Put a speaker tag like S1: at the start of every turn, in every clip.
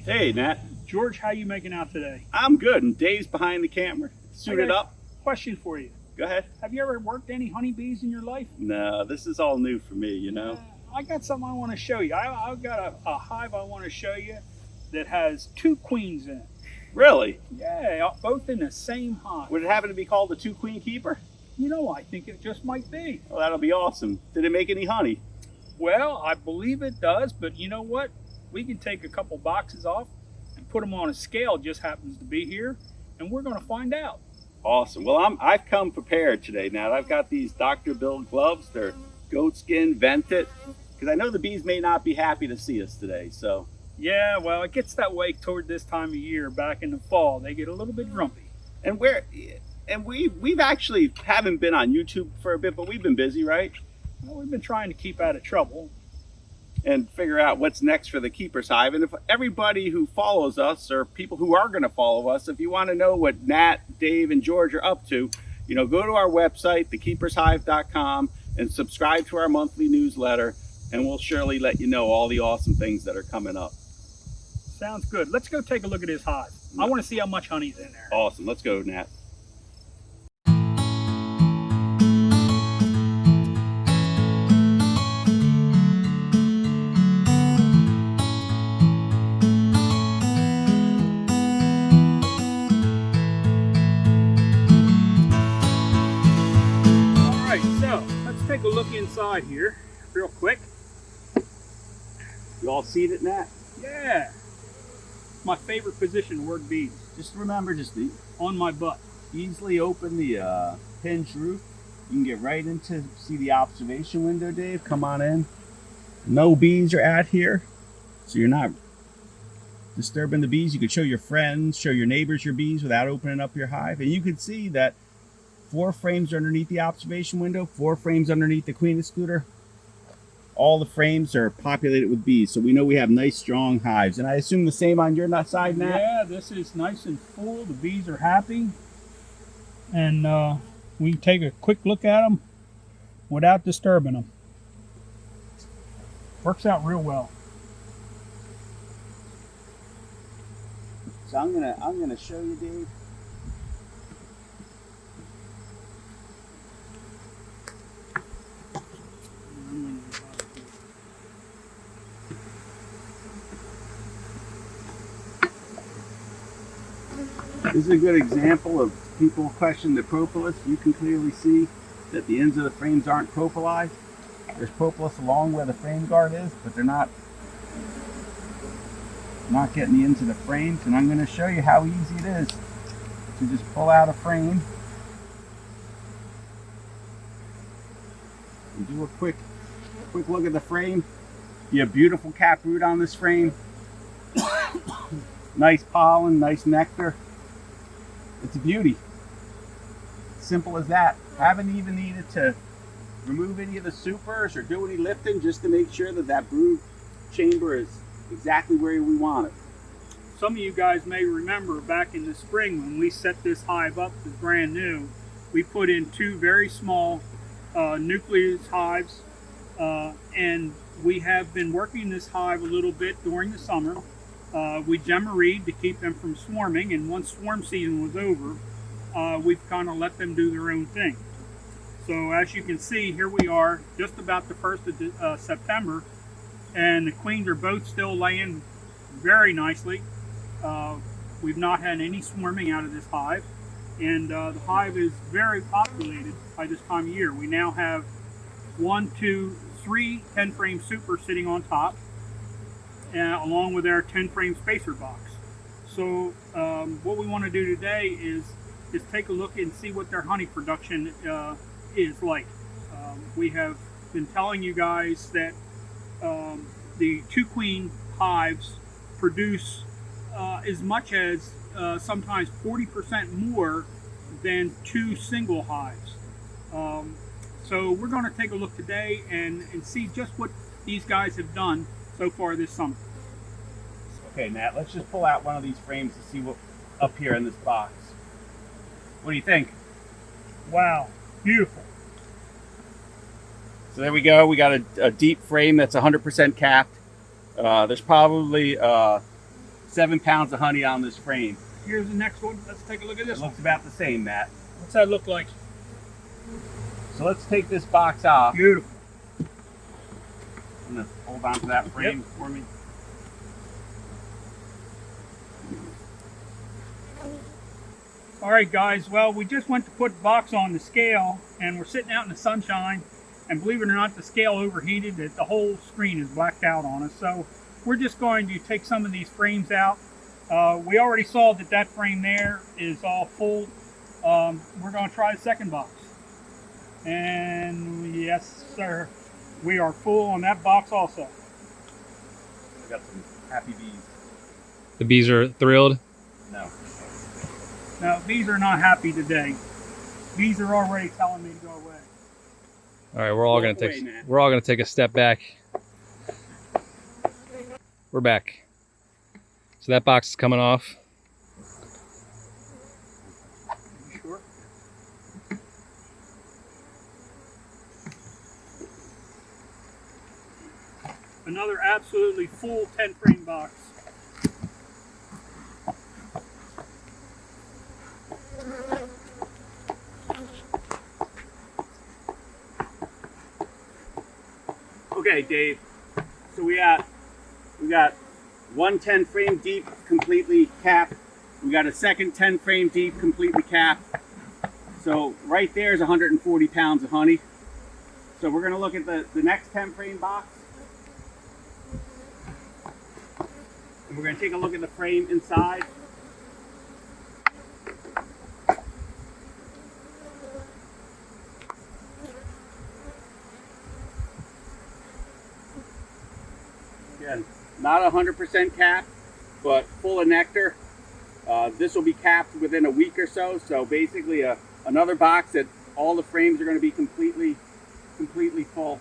S1: Hey, Nat.
S2: George, how you making out today?
S1: I'm good, and Dave's behind the camera, suited
S2: I got
S1: up.
S2: a question for you.
S1: Go ahead.
S2: Have you ever worked any honeybees in your life?
S1: No, this is all new for me, you know.
S2: I got something I want to show you. I've got a hive I want to show you that has two queens in it.
S1: Really?
S2: Yeah, both in the same hive.
S1: Would it happen to be called the Two Queen Keeper?
S2: You know, I think it just might be.
S1: Well, that'll be awesome. Did it make any honey?
S2: Well, I believe it does, but you know what? We can take a couple boxes off and put them on a scale, just happens to be here, and we're going to find out.
S1: Awesome. Well, I've come prepared today, Nat. I've got these Dr. Bill gloves. They're goat skin, vented, because I know the bees may not be happy to see us today, so.
S2: Yeah, well, it gets that way toward this time of year. Back in the fall, they get a little bit grumpy.
S1: And we've actually haven't been on YouTube for a bit, but we've been busy, right?
S2: Well, we've been trying to keep out of trouble.
S1: And figure out what's next for the Keeper's Hive. And if everybody who follows us, or people who are going to follow us, if you want to know what Nat, Dave, and George are up to, you know, go to our website, thekeepershive.com, and subscribe to our monthly newsletter, and we'll surely let you know all the awesome things that are coming up.
S2: Sounds good. Let's go take a look at his hive. I want to see how much honey's in there.
S1: Awesome. Let's go, Nat.
S2: Take a look inside here real quick.
S1: You all see it, Nat?
S2: Yeah. My favorite position to work bees.
S1: Just remember, just
S2: on my butt.
S1: Easily open the hinged roof. You can get right into see the observation window, Dave. Come on in. No bees are at here, so you're not disturbing the bees. You could show your friends, show your neighbors your bees without opening up your hive. And you can see that 4 frames are underneath the observation window, 4 frames underneath the queen excluder. All the frames are populated with bees, so we know we have nice, strong hives. And I assume the same on your side, Nat?
S2: Yeah, this is nice and full. The bees are happy. And we can take a quick look at them without disturbing them. Works out real well.
S1: So I'm gonna show you, Dave. This is a good example of people question the propolis. You can clearly see that the ends of the frames aren't propolized. There's propolis along where the frame guard is, but they're not getting the ends of the frames. And I'm going to show you how easy it is to just pull out a frame and do a quick look at the frame. You have beautiful caproot on this frame. Nice pollen, nice nectar. It's a beauty. Simple as that. Haven't even needed to remove any of the supers or do any lifting just to make sure that that brood chamber is exactly where we want it.
S2: Some of you guys may remember back in the spring when we set this hive up as brand new, we put in 2 very small nucleus hives, and we have been working this hive a little bit during the summer. We gemmaried to keep them from swarming, and once swarm season was over, we've kind of let them do their own thing. So as you can see, here we are just about the 1st of September, and the queens are both still laying very nicely. We've not had any swarming out of this hive, and the hive is very populated by this time of year. We now have 1, 2, 3 10-frame supers sitting on top, along with our 10-frame spacer box. So what we want to do today is take a look and see what their honey production is like. We have been telling you guys that the 2 queen hives produce as much as sometimes 40% more than 2 single hives. So we're going to take a look today and see just what these guys have done so far this summer.
S1: Okay, Nat, let's just pull out one of these frames to see what up here in this box. What do you think?
S2: Wow, beautiful.
S1: So there we go. We got a deep frame that's 100% capped. There's probably 7 pounds of honey on this frame.
S2: Here's the next one. Let's take a look at this
S1: It
S2: one.
S1: looks about the same, Matt.
S2: What's that look like?
S1: So let's take this box off.
S2: Beautiful.
S1: I'm gonna hold on to that frame for me.
S2: All right, guys. Well, we just went to put the box on the scale, and we're sitting out in the sunshine. And believe it or not, the scale overheated. The whole screen is blacked out on us. So we're just going to take some of these frames out. We already saw that that frame there is all full. We're going to try the second box. And yes, sir, we are full on that box also.
S1: I got some happy bees.
S3: The bees are thrilled.
S1: No.
S2: Now, bees are not happy today. Bees are already telling me to go away.
S3: All right, we're all gonna take a step back. We're back. So that box is coming off.
S2: You sure? Another absolutely full 10 frame box.
S1: Okay, Dave. So we got one 10 frame deep completely capped. We got a second 10 frame deep completely capped. So right there is 140 pounds of honey. So we're gonna look at the next 10 frame box. And we're gonna take a look at the frame inside. Again, not 100% capped, but full of nectar. This will be capped within a week or so. So basically another box that all the frames are going to be completely full.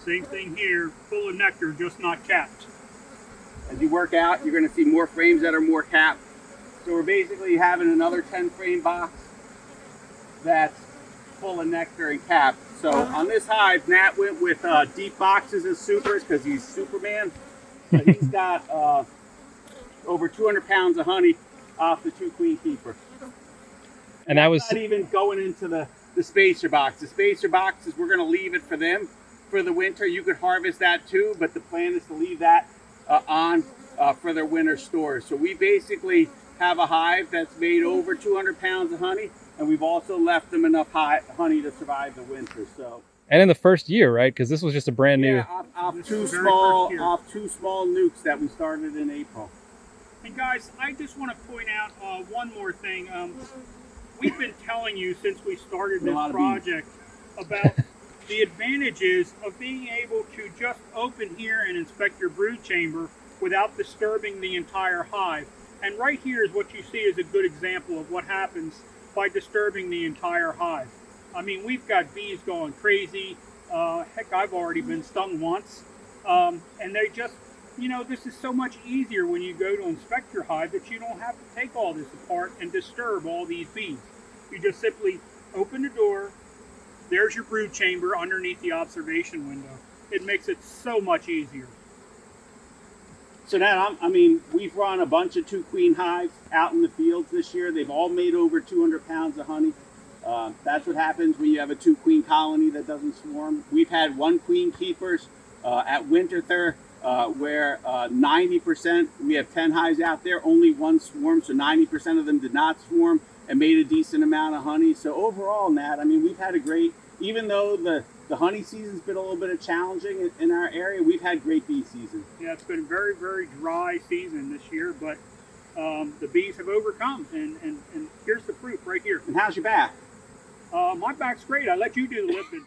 S2: Same thing here, full of nectar, just not capped.
S1: As you work out, you're going to see more frames that are more capped. So we're basically having another 10 frame box that's full of nectar and capped. So on this hive, Nat went with deep boxes as supers because he's Superman. So he's got over 200 pounds of honey off the 2 queen keeper.
S3: And that was
S1: not even going into the spacer box. The spacer boxes, we're going to leave it for them for the winter. You could harvest that too, but the plan is to leave that on for their winter stores. So we basically have a hive that's made over 200 pounds of honey, and we've also left them enough honey to survive the winter. So.
S3: And in the first year, right? Because this was just a brand new.
S1: Yeah, off two small nukes that we started in April.
S2: And guys, I just want to point out one more thing. We've been telling you since we started this project about the advantages of being able to just open here and inspect your brood chamber without disturbing the entire hive. And right here is what you see is a good example of what happens by disturbing the entire hive. I mean, we've got bees going crazy. Heck, I've already been stung once. And they just, you know, this is so much easier when you go to inspect your hive that you don't have to take all this apart and disturb all these bees. You just simply open the door. There's your brood chamber underneath the observation window. It makes it so much easier.
S1: So now, I mean, we've run a bunch of 2 queen hives out in the fields this year. They've all made over 200 pounds of honey. That's what happens when you have a 2 queen colony that doesn't swarm. We've had 1 queen keepers at Winterthur where 90%, we have 10 hives out there, only 1 swarm, so 90% of them did not swarm and made a decent amount of honey. So overall, Nat, I mean, we've had a great, even though the honey season's been a little bit challenging in our area, we've had great bee season.
S2: Yeah, it's been a very, very dry season this year, but the bees have overcome, and here's the proof right here.
S1: And how's your back?
S2: My back's great. I let you do the lifting.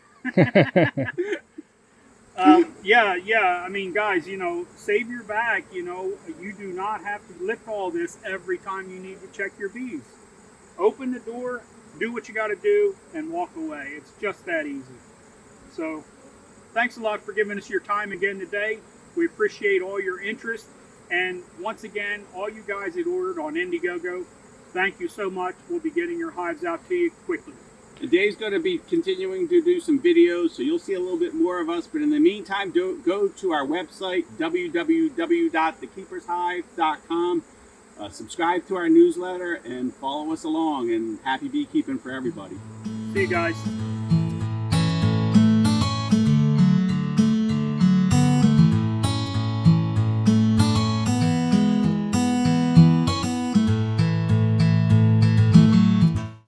S2: Yeah. I mean, guys, you know, save your back. You know, you do not have to lift all this every time you need to check your bees. Open the door, do what you got to do, and walk away. It's just that easy. So, thanks a lot for giving us your time again today. We appreciate all your interest. And once again, all you guys that ordered on Indiegogo, thank you so much. We'll be getting your hives out to you quickly.
S1: Dave's going to be continuing to do some videos, so you'll see a little bit more of us. But in the meantime, go to our website, www.beekeepershive.com. Subscribe to our newsletter and follow us along. And happy beekeeping for everybody.
S2: See you guys.